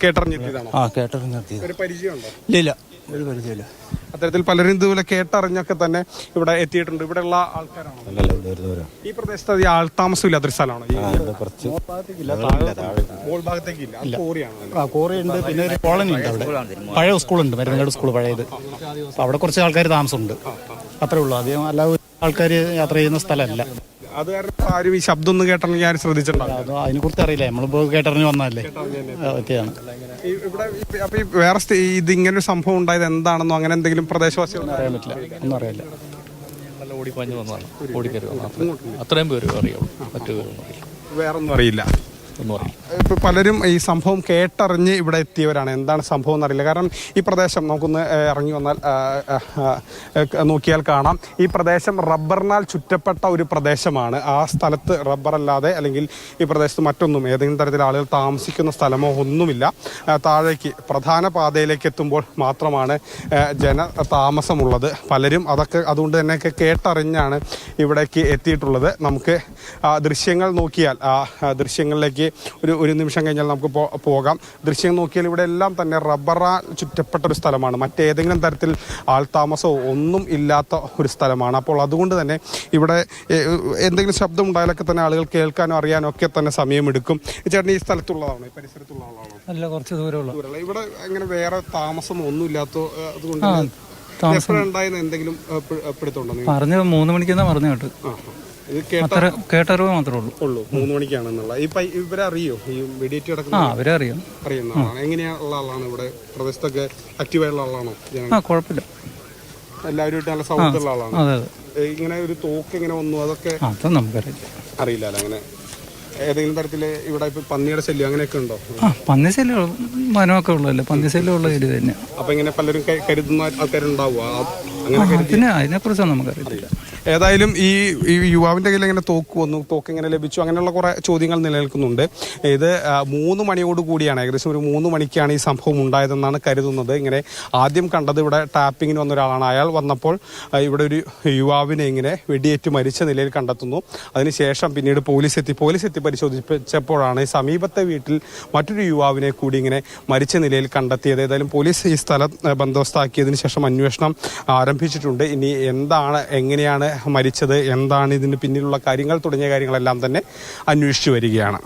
കേട്ടറിഞ്ഞെത്തിയതാണോ? കേട്ടറിഞ്ഞെത്തിയത്. ഒരു പരിചയമുണ്ടോ? ഇല്ല, ഒരു പരിചയമില്ല. അത്തരത്തിൽ പലരും ഇതുപോലെ കേട്ടറിഞ്ഞൊക്കെ തന്നെ ഇവിടെ എത്തിയിട്ടുണ്ട്. ഇവിടെ ഉള്ള ആൾക്കാരാണോ? ഈ പ്രദേശത്ത് അധികം ആൾതാമസം ഇല്ലാത്തൊരു സ്ഥലമാണോ? മോൾ ഭാഗത്തേക്കില്ല, കോറിയുണ്ട്, പിന്നെ ഒരു കോളനി ഉണ്ട് അവിടെ. പഴയ സ്കൂളുണ്ട്, മരുന്നങ്ങാട് സ്കൂൾ പഴയത്. അവിടെ കുറച്ച് ആൾക്കാർ താമസമുണ്ട്, അത്രേ ഉള്ളൂ. അധികം അല്ലാതെ ആൾക്കാർ യാത്ര ചെയ്യുന്ന സ്ഥലമല്ല. അത് കാരണം ആരും ഈ ശബ്ദം ഒന്നും കേട്ടറിഞ്ഞ് ഞാൻ ശ്രദ്ധിച്ചിട്ടുണ്ടാവും. അതിനെ കുറിച്ച് അറിയില്ല, നമ്മളിപ്പോൾ കേട്ടറിഞ്ഞ് വന്നതല്ലേ. ഒക്കെയാണ് ഇവിടെ. അപ്പൊ ഈ വേറെ ഇതിങ്ങനെ ഒരു സംഭവം ഉണ്ടായത് എന്താണെന്നോ അങ്ങനെ എന്തെങ്കിലും പ്രദേശവാസികൾ അറിയാൻ പറ്റില്ല, ഒന്നും അറിയില്ല. ഓടിപ്പാഞ്ഞ് വന്നതാണ്, ഓടിക്കരുത്, അത്രയും പേര് അറിയാം, മറ്റു വേറൊന്നും അറിയില്ല. ഒന്നും അറിയില്ല. ഇപ്പം പലരും ഈ സംഭവം കേട്ടറിഞ്ഞ് ഇവിടെ എത്തിയവരാണ്. എന്താണ് സംഭവം എന്നറിയില്ല. കാരണം ഈ പ്രദേശം നമുക്കൊന്ന് ഇറങ്ങി വന്നാൽ നോക്കിയാൽ കാണാം, ഈ പ്രദേശം റബ്ബറിനാൽ ചുറ്റപ്പെട്ട ഒരു പ്രദേശമാണ്. ആ സ്ഥലത്ത് റബ്ബറല്ലാതെ അല്ലെങ്കിൽ ഈ പ്രദേശത്ത് മറ്റൊന്നും ഏതെങ്കിലും തരത്തിൽ ആളുകൾ താമസിക്കുന്ന സ്ഥലമോ ഒന്നുമില്ല. താഴേക്ക് പ്രധാന പാതയിലേക്ക് എത്തുമ്പോൾ മാത്രമാണ് ജനതാമസമുള്ളത്. പലരും അതൊക്കെ അതുകൊണ്ട് തന്നെയൊക്കെ കേട്ടറിഞ്ഞാണ് ഇവിടേക്ക് എത്തിയിട്ടുള്ളത്. നമുക്ക് ദൃശ്യങ്ങൾ നോക്കിയാൽ ദൃശ്യങ്ങളിലേക്ക് ഒരു നിമിഷം കഴിഞ്ഞാൽ നമുക്ക് പോകാം. ദൃശ്യം നോക്കിയാൽ ഇവിടെ എല്ലാം തന്നെ റബ്ബറാൽ ചുറ്റപ്പെട്ട ഒരു സ്ഥലമാണ്. മറ്റേതെങ്കിലും തരത്തിൽ ആൾതാമസമോ ഒന്നും ഇല്ലാത്ത ഒരു സ്ഥലമാണ്. അപ്പോൾ അതുകൊണ്ട് തന്നെ ഇവിടെ എന്തെങ്കിലും ശബ്ദം ഉണ്ടായാലൊക്കെ തന്നെ ആളുകൾ കേൾക്കാനോ അറിയാനോ ഒക്കെ തന്നെ സമയമെടുക്കും. ചേട്ടൻ ഈ സ്ഥലത്തുള്ളതാണോ, ഈ പരിസരത്തുള്ള ആളാണോ? അല്ല, കുറച്ച് ദൂരമുള്ള. ഇവിടെ അങ്ങനെ വേറെ താമസം ഒന്നും ഇല്ലാത്ത അതുകൊണ്ട് എപ്പോഴുണ്ടായെന്ന് എന്തെങ്കിലും പിടുത്തമുണ്ടോ? പറഞ്ഞ 3 മണിക്കെന്നാ പറഞ്ഞു കേട്ട്. കേട്ടറിവ് മാത്രമേ ഉള്ളൂ. 3 മണിക്കാണെന്നുള്ള ഇവരെ അറിയോ? ഈ വെടിയേറ്റ് കിടക്കുന്ന അവരെ അറിയുന്ന ആളാണ്. എങ്ങനെയുള്ള ആളാണ്? ഇവിടെ പ്രദേശത്തൊക്കെ ആക്റ്റീവായുള്ള ആളാണോ? കുഴപ്പമില്ല, എല്ലാവരുമായിട്ട് നല്ല സൗഹൃദമുള്ള ആളാണ്. ഇങ്ങനെ ഒരു തോക്ക് ഇങ്ങനെ വന്നു അതൊക്കെ നമുക്കറിയില്ല, അറിയില്ല. അങ്ങനെ ഏതെങ്കിലും തരത്തില് ഇവിടെ ഇപ്പൊ പന്നിയുടെ ശല്യം അങ്ങനെയൊക്കെ ഉണ്ടോ? പന്നി ശല്യം വനമൊക്കെ ഉള്ളതല്ലേ, പന്നി ശല്യം ഉള്ള ഏരിയ തന്നെ. അപ്പൊ ഇങ്ങനെ പലരും കരുതുന്ന ആൾക്കാരുണ്ടാവുക അതിനെ കുറിച്ചൊന്നും നമുക്കറിയില്ല. ഏതായാലും ഈ യുവാവിന്റെ കയ്യിൽ ഇങ്ങനെ തോക്ക് വന്നു, തോക്ക് ഇങ്ങനെ ലഭിച്ചു, അങ്ങനെയുള്ള കുറെ ചോദ്യങ്ങൾ നിലനിൽക്കുന്നുണ്ട്. ഇത് 3 മണിയോട് കൂടിയാണ്, ഏകദേശം ഒരു 3 മണിക്കാണ് ഈ സംഭവം ഉണ്ടായതെന്നാണ് കരുതുന്നത്. ഇങ്ങനെ ആദ്യം കണ്ടത് ഇവിടെ ടാപ്പിങ്ങിന് വന്ന ഒരാളാണ്. അയാൾ വന്നപ്പോൾ ഇവിടെ ഒരു യുവാവിനെ ഇങ്ങനെ വെടിയേറ്റ് മരിച്ച നിലയിൽ കണ്ടെത്തുന്നു. അതിനുശേഷം പിന്നീട് പോലീസ് എത്തി പരിശോധിച്ചപ്പോഴാണ് ഈ സമീപത്തെ വീട്ടിൽ മറ്റൊരു യുവാവിനെ കൂടി ഇങ്ങനെ മരിച്ച നിലയിൽ കണ്ടെത്തിയത്. ഏതായാലും പോലീസ് ഈ സ്ഥലം ബന്ദോബസ്താക്കിയതിനു ശേഷം അന്വേഷണം ആരംഭിച്ചിട്ടുണ്ട്. ഇനി എന്താണ്, എങ്ങനെയാണ് മരിച്ചത്, എന്താണ് ഇതിന് പിന്നിലുള്ള കാര്യങ്ങൾ തുടങ്ങിയ കാര്യങ്ങളെല്ലാം തന്നെ അന്വേഷിച്ചു വരികയാണ്.